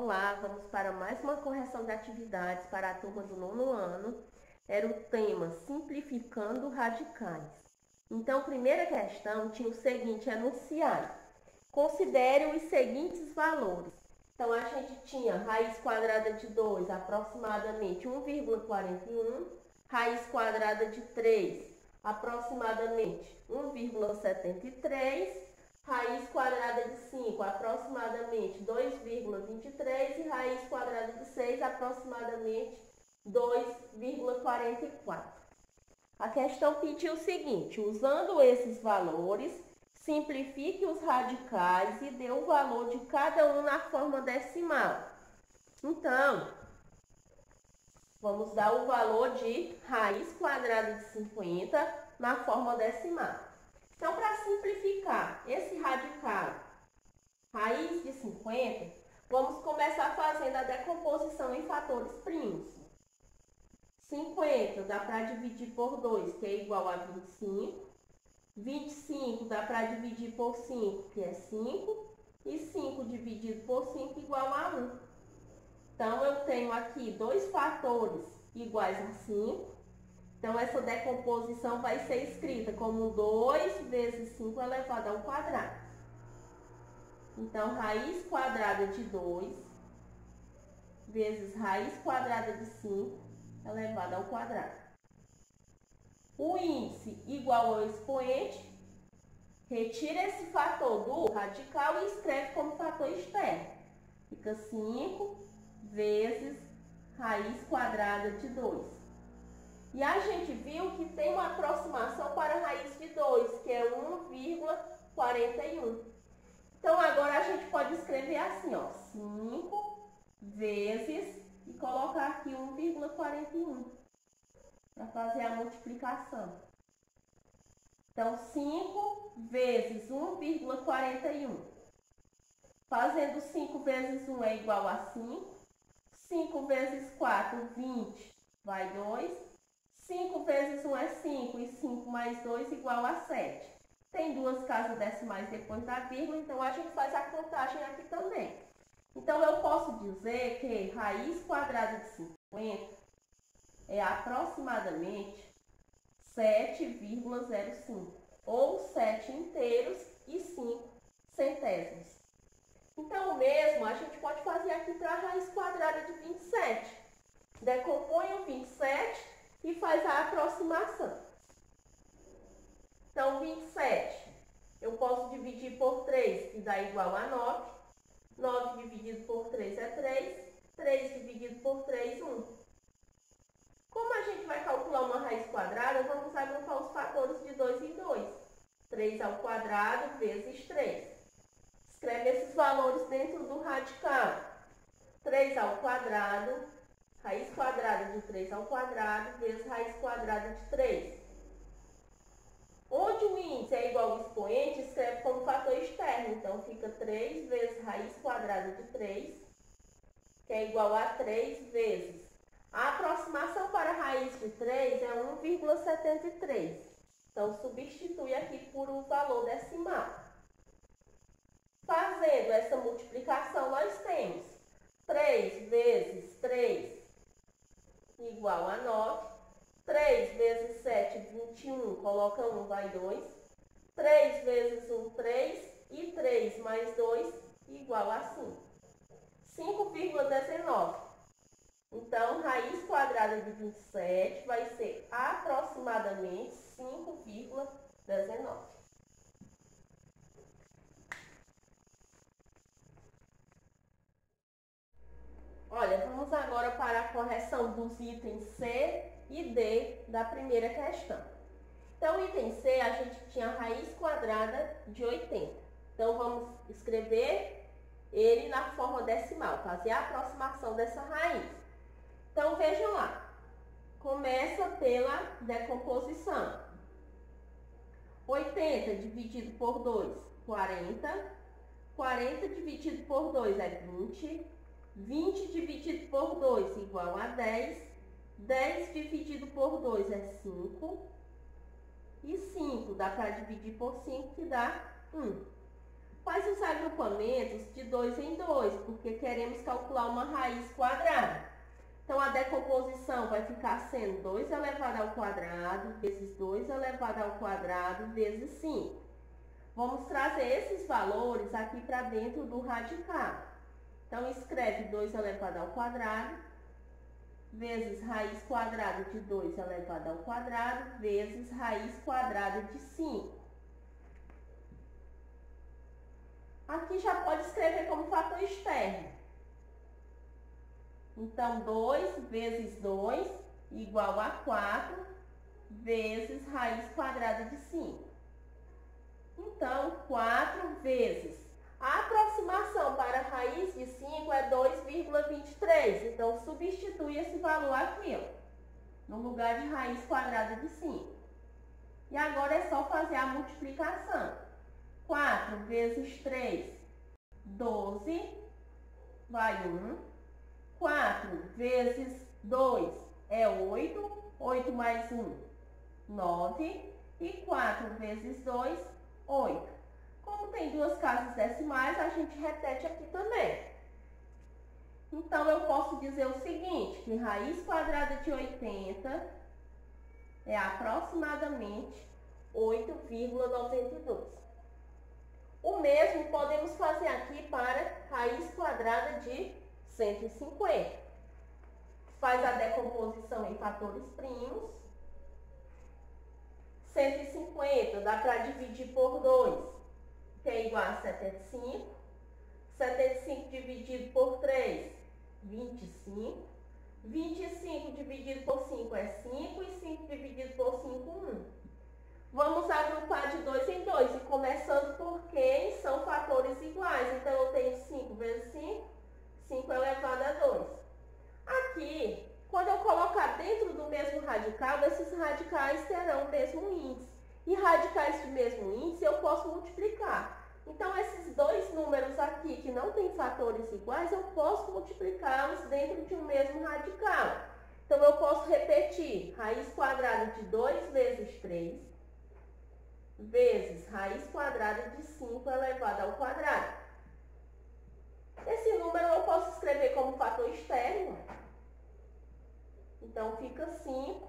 lá, vamos para mais uma correção de atividades para a turma do 9º ano. Era o tema Simplificando Radicais. Então, primeira questão tinha o seguinte enunciado. Considere os seguintes valores. Então, a gente tinha raiz quadrada de 2, aproximadamente 1,41, raiz quadrada de 3, aproximadamente 1,73, raiz quadrada de 5, aproximadamente 2,23 e raiz quadrada de 6, aproximadamente 2,44. A questão pediu o seguinte: usando esses valores, simplifique os radicais e dê o valor de cada um na forma decimal. Então, vamos dar o valor de raiz quadrada de 50 na forma decimal. Então, para simplificar esse radical, raiz de 50, vamos começar fazendo a decomposição em fatores primos. 50 dá para dividir por 2, que é igual a 25. 25 dá para dividir por 5, que é 5. E 5 dividido por 5 igual a 1. Então, eu tenho aqui dois fatores iguais a 5. Então, essa decomposição vai ser escrita como 2 vezes 5 elevado ao quadrado. Então, raiz quadrada de 2 vezes raiz quadrada de 5 elevado ao quadrado. O índice igual ao expoente, retira esse fator do radical e escreve como fator externo. Fica 5 vezes raiz quadrada de 2. E a gente viu que tem uma aproximação para a raiz de 2, que é 1,41. Então, agora a gente pode escrever assim, ó, 5 vezes e colocar aqui 1,41 para fazer a multiplicação. Então, 5 vezes 1,41. Fazendo 5 vezes 1 é igual a 5. 5 vezes 4, 20, vai 2. 5 vezes 1 é 5 e 5 mais 2 igual a 7. Tem duas casas decimais depois da vírgula, então a gente faz a contagem aqui também. Então, eu posso dizer que raiz quadrada de 50 é aproximadamente 7,05, ou 7 inteiros e 5 centésimos. Então, o mesmo a gente pode fazer aqui para a raiz quadrada de 27. Decompõe o 27 e faz a aproximação. Então, 27 eu posso dividir por 3, que dá igual a 9. 9 dividido por 3 é 3. 3 dividido por 3, 1. Como a gente vai calcular uma raiz quadrada, vamos agrupar os fatores de 2 em 2. 3 ao quadrado vezes 3. Escreve esses valores dentro do radical. 3 ao quadrado, raiz quadrada de 3 ao quadrado, vezes raiz quadrada de 3. Onde o índice é igual ao expoente, escreve como fator externo. Então, fica 3 vezes raiz quadrada de 3, que é igual a 3 vezes. A aproximação para a raiz de 3 é 1,73. Então, substitui aqui por um valor decimal. Fazendo essa multiplicação, nós temos 3 vezes 3 igual a 9. 3 vezes 7, 21, coloca 1, vai 2. 3 vezes 1, 3. E 3 mais 2, igual a 5. 5,19. Então, raiz quadrada de 27 vai ser aproximadamente 5,19. Olha, vamos agora para a correção dos itens C e D da primeira questão. Então, item C, a gente tinha raiz quadrada de 80. Então, vamos escrever ele na forma decimal, fazer a aproximação dessa raiz. Então, vejam lá. Começa pela decomposição. 80 dividido por 2, 40. 40 dividido por 2 é 20. 20 dividido por 2 igual a 10. 10 dividido por 2 é 5. E 5 dá para dividir por 5, que dá 1. Faz os agrupamentos de 2 em 2, porque queremos calcular uma raiz quadrada. Então, a decomposição vai ficar sendo 2 elevado ao quadrado vezes 2 elevado ao quadrado vezes 5. Vamos trazer esses valores aqui para dentro do radical. Então, escreve 2 elevado ao quadrado vezes raiz quadrada de 2 elevado ao quadrado vezes raiz quadrada de 5. Aqui já pode escrever como fator externo. Então, 2 vezes 2 igual a 4 vezes raiz quadrada de 5. Então, 4 vezes. A aproximação para a raiz de 5 é 2,23. Então, substitui esse valor aqui, ó, no lugar de raiz quadrada de 5. E agora é só fazer a multiplicação. 4 vezes 3, 12, vai 1. 4 vezes 2 é 8, 8 mais 1, 9. E 4 vezes 2, 8. Como tem duas casas decimais, a gente repete aqui também. Então, eu posso dizer o seguinte, que raiz quadrada de 80 é aproximadamente 8,92. O mesmo podemos fazer aqui para raiz quadrada de 150. Faz a decomposição em fatores primos. 150 dá para dividir por 2, que é igual a 75. 75 dividido por 3, 25. 25 dividido por 5 é 5 e 5 dividido por 5, 1. Vamos agrupar de 2 em 2 e começando por quem são fatores iguais. Então, eu tenho 5 vezes 5, 5 elevado a 2. Aqui, quando eu colocar dentro do mesmo radical, esses radicais terão o mesmo índice. E radicais de mesmo índice eu posso multiplicar. Então, esses dois números aqui que não têm fatores iguais, eu posso multiplicá-los dentro de um mesmo radical. Então, eu posso repetir raiz quadrada de 2 vezes 3 vezes raiz quadrada de 5 elevado ao quadrado. Esse número eu posso escrever como fator externo. Então, fica 5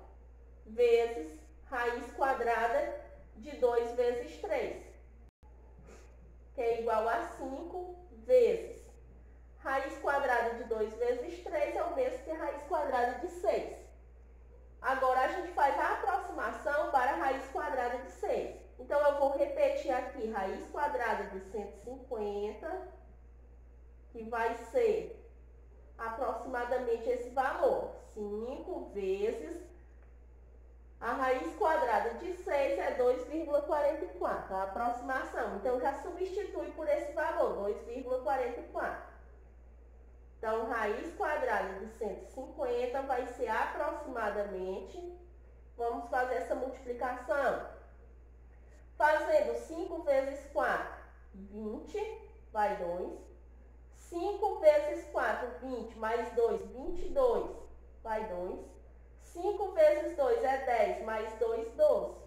vezes raiz quadrada de 2 vezes 3, que é igual a 5 vezes raiz quadrada de 2 vezes 3 é o mesmo que raiz quadrada de 6. Agora, a gente faz a aproximação para a raiz quadrada de 6. Então, eu vou repetir aqui raiz quadrada de 150, que vai ser aproximadamente esse valor. 5 vezes a raiz quadrada de 6 é 2,44, a aproximação. Então, já substitui por esse valor, 2,44. Então, raiz quadrada de 150 vai ser aproximadamente, vamos fazer essa multiplicação. Fazendo 5 vezes 4, 20, vai 2. 5 vezes 4, 20, mais 2, 22, vai 2. 5 vezes 2 é 10, mais 2, 12.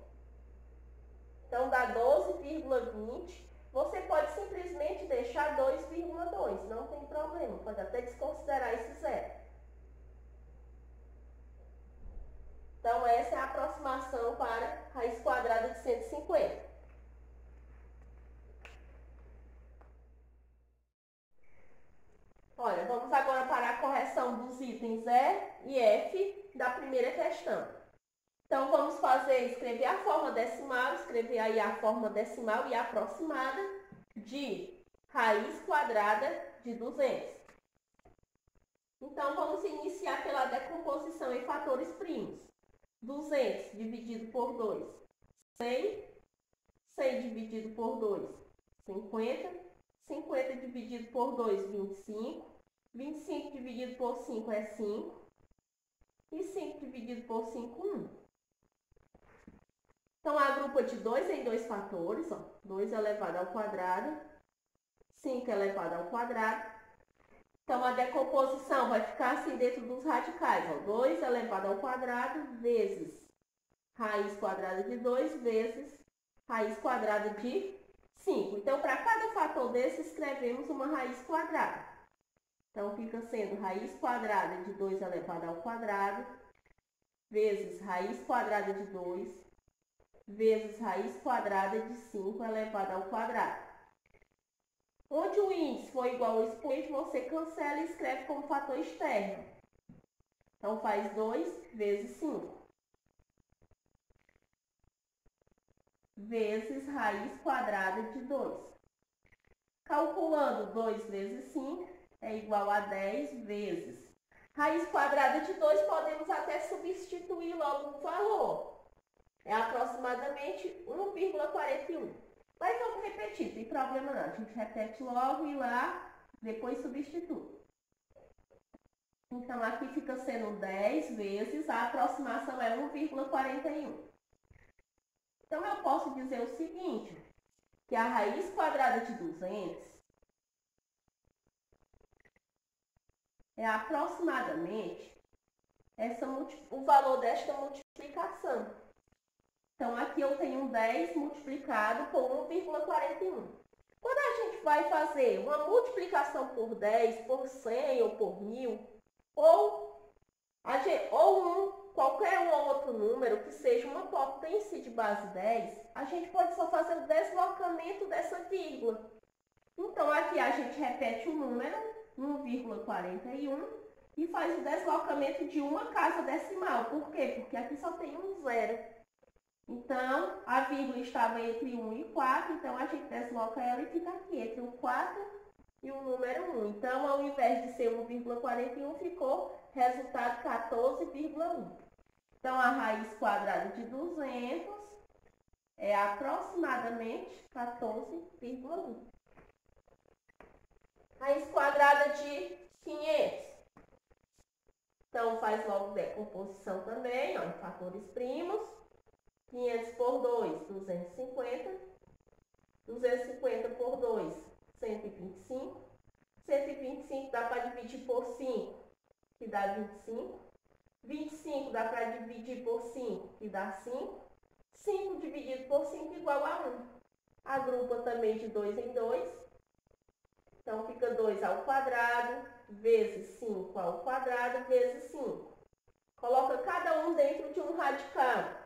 Então, dá 12,20. Você pode simplesmente deixar 2,2, não tem problema. Pode até desconsiderar esse zero. Então, essa é a aproximação para raiz quadrada de 150. Olha, vamos agora para a correção dos itens E e F da primeira questão. Então, vamos escrever a forma decimal, escrever aí a forma decimal e aproximada de raiz quadrada de 200. Então, vamos iniciar pela decomposição em fatores primos. 200 dividido por 2, 100. 100 dividido por 2, 50. 50 dividido por 2, 25. 25 dividido por 5 é 5. E 5 dividido por 5, 1. Então, agrupa de 2 em 2 fatores, ó. 2 elevado ao quadrado, 5 elevado ao quadrado. Então, a decomposição vai ficar assim dentro dos radicais, ó. 2 elevado ao quadrado vezes raiz quadrada de 2 vezes raiz quadrada de 5. Então, para cada fator desse, escrevemos uma raiz quadrada. Então, fica sendo raiz quadrada de 2 elevado ao quadrado, vezes raiz quadrada de 2, vezes raiz quadrada de 5 elevado ao quadrado. Onde o índice for igual ao expoente, você cancela e escreve como fator externo. Então, faz 2 vezes 5. Vezes raiz quadrada de 2. Calculando 2 vezes 5 é igual a 10 vezes. Raiz quadrada de 2 podemos até substituir logo no valor. É aproximadamente 1,41. Mas vamos repetir, não tem problema não. A gente repete logo e lá, depois substitui. Então, aqui fica sendo 10 vezes, a aproximação é 1,41. Então, eu posso dizer o seguinte, que a raiz quadrada de 200 é aproximadamente o valor desta multiplicação. Então, aqui eu tenho 10 multiplicado por 1,41. Quando a gente vai fazer uma multiplicação por 10, por 100 ou por 1000, qualquer um outro número que seja uma potência de base 10, a gente pode só fazer o deslocamento dessa vírgula. Então, aqui a gente repete o número, 1,41, e faz o deslocamento de uma casa decimal. Por quê? Porque aqui só tem um zero. Então, a vírgula estava entre 1 e 4, então a gente desloca ela e fica aqui, entre o 4 e o número 1. Então, ao invés de ser 1,41, ficou resultado 14,1. Então, a raiz quadrada de 200 é aproximadamente 14,1. Raiz quadrada de 500. Então, faz logo decomposição também, ó, em fatores primos. 500 por 2, 250. 250 por 2, 125. 125 dá para dividir por 5, que dá 25. 25 dá para dividir por 5, que dá 5. 5 dividido por 5 igual a 1. Agrupa também de 2 em 2. Então, fica 2 ao quadrado, vezes 5 ao quadrado, vezes 5. Coloca cada um dentro de um radical.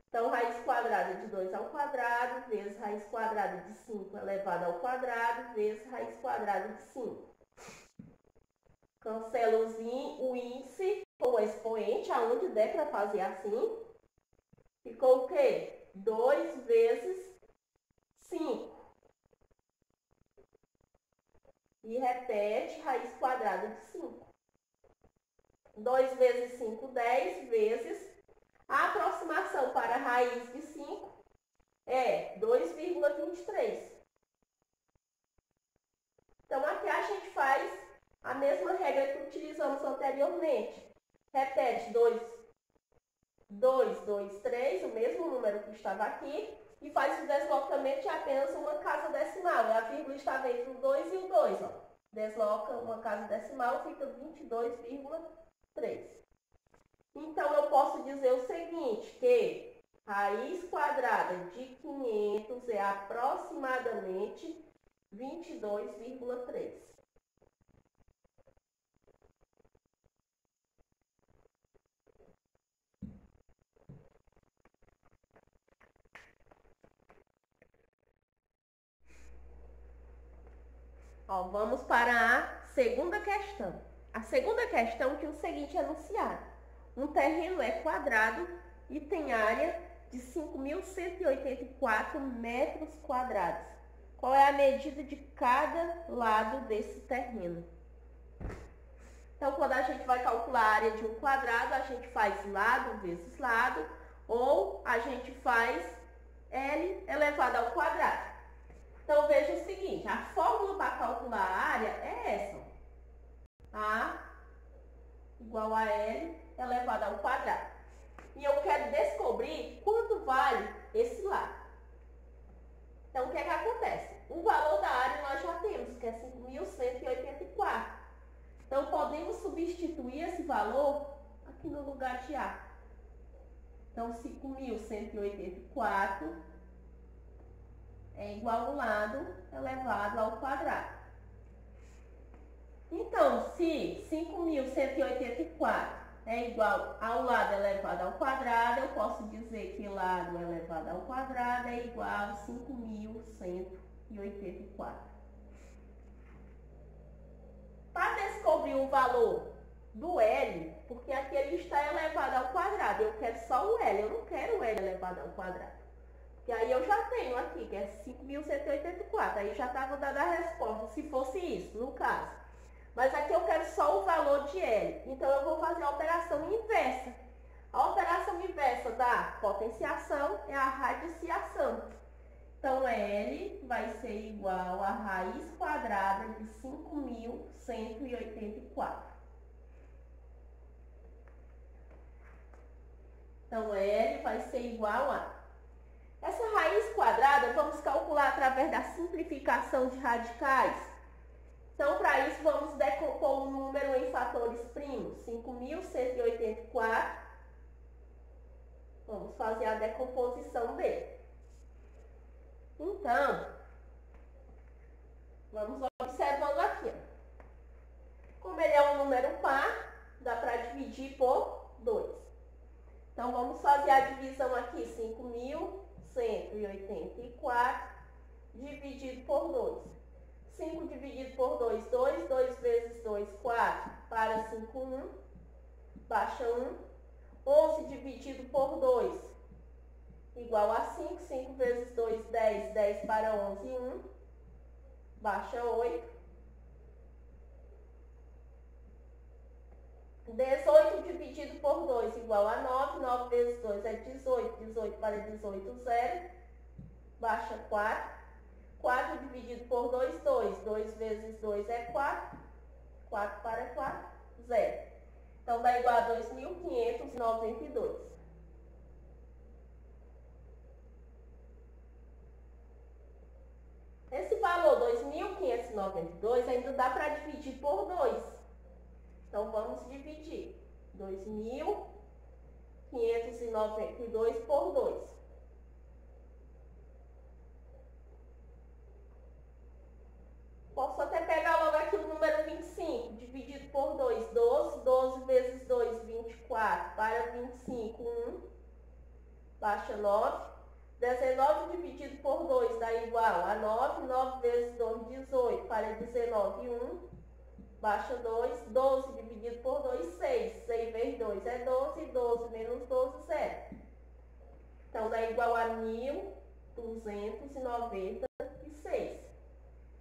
Então, raiz quadrada de 2 ao quadrado, vezes raiz quadrada de 5 elevado ao quadrado, vezes raiz quadrada de 5. Cancela o índice com o expoente, aonde der para fazer assim. Ficou o quê? 2 vezes 5. E repete raiz quadrada de 5. 2 vezes 5, 10 vezes. A aproximação para a raiz de 5 é 2,23. Então, aqui a gente faz a mesma regra que utilizamos anteriormente. Repete 2, 2, 3, o mesmo número que estava aqui, e faz o deslocamento de apenas uma casa decimal. E a vírgula estava entre o 2 e o 2. Ó. Desloca uma casa decimal, fica 22,3. Então, eu posso dizer o seguinte, que raiz quadrada de 500 é aproximadamente 22,3. Ó, vamos para a segunda questão. A segunda questão que é o seguinte enunciado. Um terreno é quadrado e tem área de 5.184 metros quadrados. Qual é a medida de cada lado desse terreno? Então, quando a gente vai calcular a área de um quadrado, a gente faz lado vezes lado, ou a gente faz L elevado ao quadrado. Então, veja o seguinte, a fórmula para calcular a área é essa. A igual a L elevado ao quadrado. E eu quero descobrir quanto vale esse lado. Então, o que é que acontece? O valor da área nós já temos, que é 5.184. Então, podemos substituir esse valor aqui no lugar de A. Então, 5.184 é igual ao lado elevado ao quadrado. Então, se 5.184 é igual ao lado elevado ao quadrado, eu posso dizer que lado elevado ao quadrado é igual a 5.184. Para descobrir o valor do L, porque aqui ele está elevado ao quadrado, eu quero só o L, eu não quero o L elevado ao quadrado. Porque aí eu já tenho aqui, que é 5.184, aí já estava dando a resposta, se fosse isso, no caso. Mas aqui eu quero só o valor de L, então eu vou fazer a operação inversa. A operação inversa da potenciação é a radiciação. Então, L vai ser igual a raiz quadrada de 5.184. Então, L vai ser igual a... Essa raiz quadrada, vamos calcular através da simplificação de radicais. Então, para isso, vamos decompor o número em fatores primos. 5.184. Vamos fazer a decomposição dele. Então, vamos observando aqui. Como ele é um número par, dá para dividir por 2. Então, vamos fazer a divisão aqui. 5.184 dividido por 2. 5 dividido por 2, 2. 2 vezes 2, 4. Para 5, 1. Baixa 1. 11 dividido por 2. Igual a 5. 5 vezes 2, 10. 10 para 11, 1. Baixa 8. 18 dividido por 2 igual a 9. 9 vezes 2 é 18. 18 para 18, 0. Baixa 4. 4 dividido por 2, 2. 2 vezes 2 é 4. 4 para 4, 0. Então, dá igual a 2.592. Esse valor, 2.592, ainda dá para dividir por 2. Então, vamos dividir 2.592 por 2. Posso até pegar logo aqui o número 25, dividido por 2, 12. 12 vezes 2, 24. Para 25, 1. Baixa 9. 19 dividido por 2 dá igual a 9. 9 vezes 2, 18. Para 19, 1. Baixa 2. 12 dividido por 2, 6. 6 vezes 2 é 12. 12 menos 12, 0. Então, dá igual a 1.296.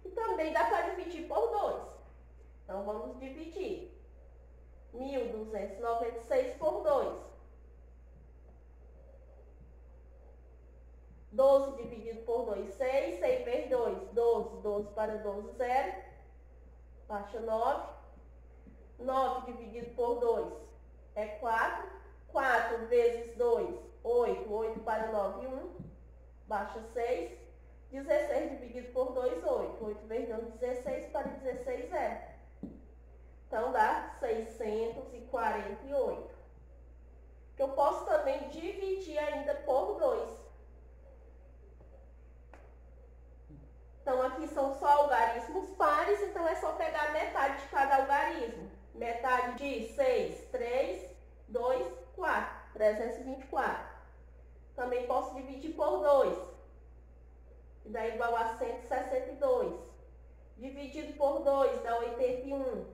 E também dá para dividir por 2. Então, vamos dividir 1.296 por 2. 12 dividido por 2, 6. 6 vezes 2, 12. 12 para 12, 0. Baixa 9. 9 dividido por 2 é 4. 4 vezes 2, 8. 8 para 9, 1. Baixa 6. 16 dividido por 2, 8. 8 vezes 2, 16. Para 16, 0. Então, dá 648. Eu posso também dividir ainda por 2. Então, aqui são só algarismos pares, então é só pegar metade de cada algarismo. Metade de 6, 3, 2, 4. 324. Também posso dividir por 2. Que dá igual a 162. Dividido por 2 dá 81.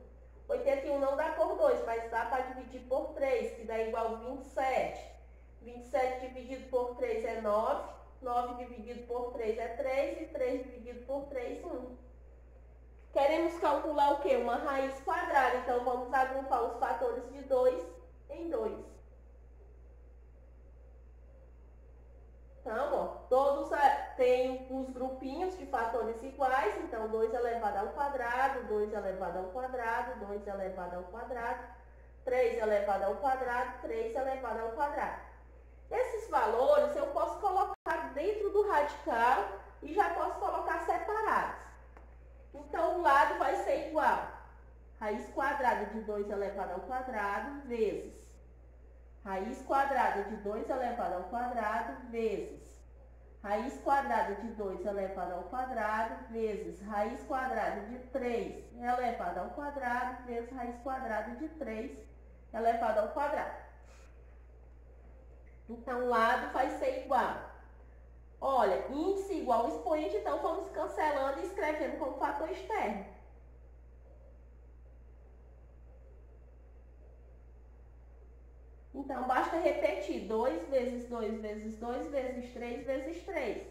81 não dá por 2, mas dá para dividir por 3, que dá igual a 27. 27 dividido por 3 é 9. 9 dividido por 3 é 3. E 3 dividido por 3, 1. Queremos calcular o quê? Uma raiz quadrada. Então, vamos agrupar os fatores de 2 em 2. Então, ó, todos têm os grupinhos de fatores iguais. Então, 2 elevado ao quadrado, 2 elevado ao quadrado, 2 elevado ao quadrado, 3 elevado ao quadrado, 3 elevado ao quadrado. Esses valores eu posso colocar dentro do radical e já posso colocar separados. Então, o lado vai ser igual. Raiz quadrada de 2 elevado ao quadrado vezes raiz quadrada de 2 elevado ao quadrado vezes raiz quadrada de 2 elevado ao quadrado, vezes raiz quadrada de 3 elevado ao quadrado, vezes raiz quadrada de 3 elevado ao quadrado. Então, o lado vai ser igual. Olha, índice igual ao expoente, então vamos cancelando e escrevendo como fator externo. Então, basta repetir 2 vezes 2 vezes 2 vezes 3 vezes 3.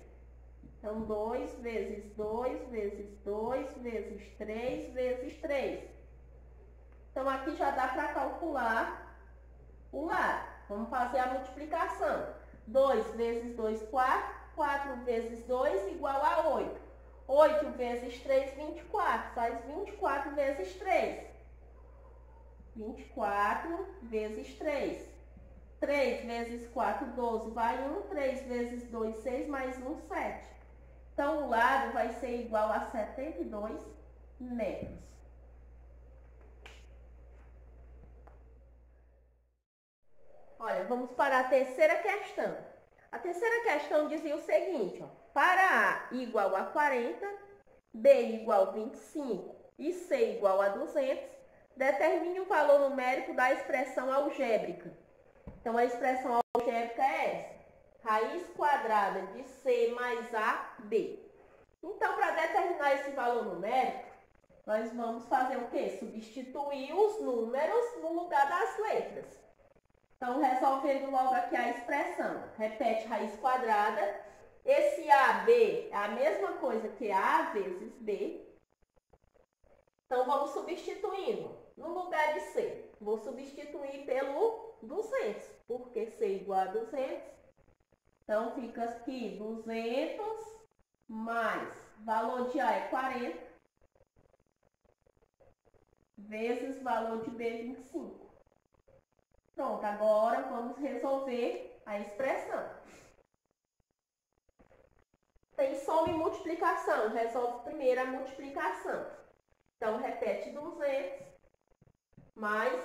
Então, 2 vezes 2 vezes 2 vezes 3 vezes 3. Então, aqui já dá para calcular o lado. Vamos fazer a multiplicação. 2 vezes 2, 4. 4 vezes 2 igual a 8. 8 vezes 3, 24. Faz 24 vezes 3. 24 vezes 3. 3 vezes 4, 12, vai 1. 3 vezes 2, 6, mais 1, 7. Então, o lado vai ser igual a 72 metros. Olha, vamos para a terceira questão. A terceira questão dizia o seguinte, ó, para A igual a 40, B igual a 25 e C igual a 200, determine o valor numérico da expressão algébrica. Então, a expressão algébrica é essa, raiz quadrada de C mais AB. Então, para determinar esse valor numérico, nós vamos fazer o quê? Substituir os números no lugar das letras. Então, resolvendo logo aqui a expressão, repete raiz quadrada. Esse AB é a mesma coisa que A vezes B. Então, vamos substituindo. No lugar de C, vou substituir pelo 200, porque C é igual a 200. Então, fica aqui 200 mais valor de A é 40, vezes valor de B 25. Pronto, agora vamos resolver a expressão. Tem soma e multiplicação, resolve primeiro a multiplicação. Então, repete 200, mais,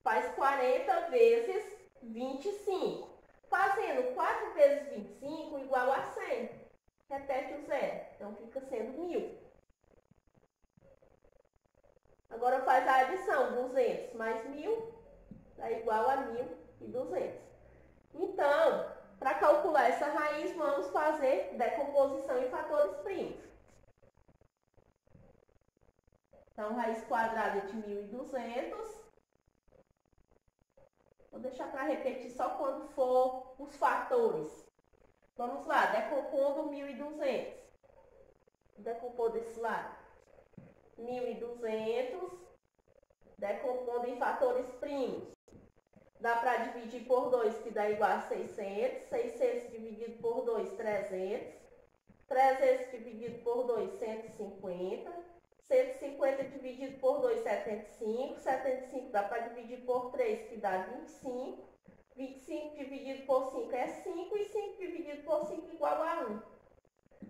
faz 40 vezes 25. Fazendo 4 vezes 25 igual a 100. Repete o zero, então fica sendo 1000. Agora faz a adição, 200 mais 1000. Dá igual a 1.200. Então, para calcular essa raiz, vamos fazer decomposição em fatores primos. Então, raiz quadrada de 1.200. Vou deixar para repetir só quando for os fatores. Vamos lá, decompondo 1.200. Vou decompor desse lado. 1.200, decompondo em fatores primos. Dá para dividir por 2, que dá igual a 600. 600 dividido por 2, 300. 300 dividido por 2, 150. 150 dividido por 2, 75. 75 dá para dividir por 3, que dá 25. 25 dividido por 5 é 5. E 5 dividido por 5 igual a 1.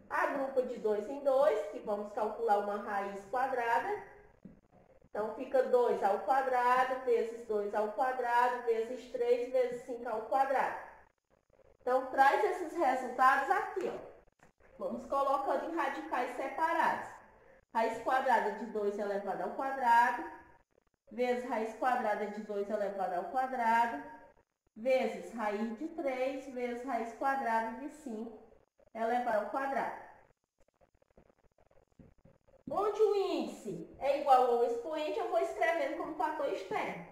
Agrupa de 2 em 2, que vamos calcular uma raiz quadrada. Então, fica 2 ao quadrado, vezes 2 ao quadrado, vezes 3, vezes 5 ao quadrado. Então, traz esses resultados aqui, ó. Vamos colocando em radicais separados. Raiz quadrada de 2 elevado ao quadrado, vezes raiz quadrada de 2 elevado ao quadrado, vezes raiz de 3, vezes raiz quadrada de 5 elevado ao quadrado. Onde o índice é igual ao expoente, eu vou escrevendo como fator externo.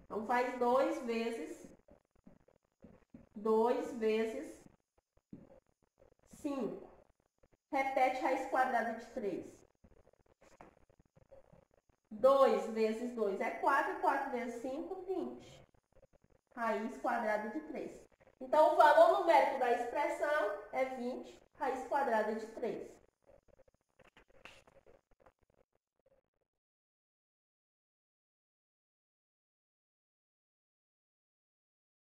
Então, faz 2 vezes 5. Repete raiz quadrada de 3. 2 vezes 2 é 4, 4 vezes 5, 20. Raiz quadrada de 3. Então, o valor numérico da expressão é 20, raiz quadrada de 3.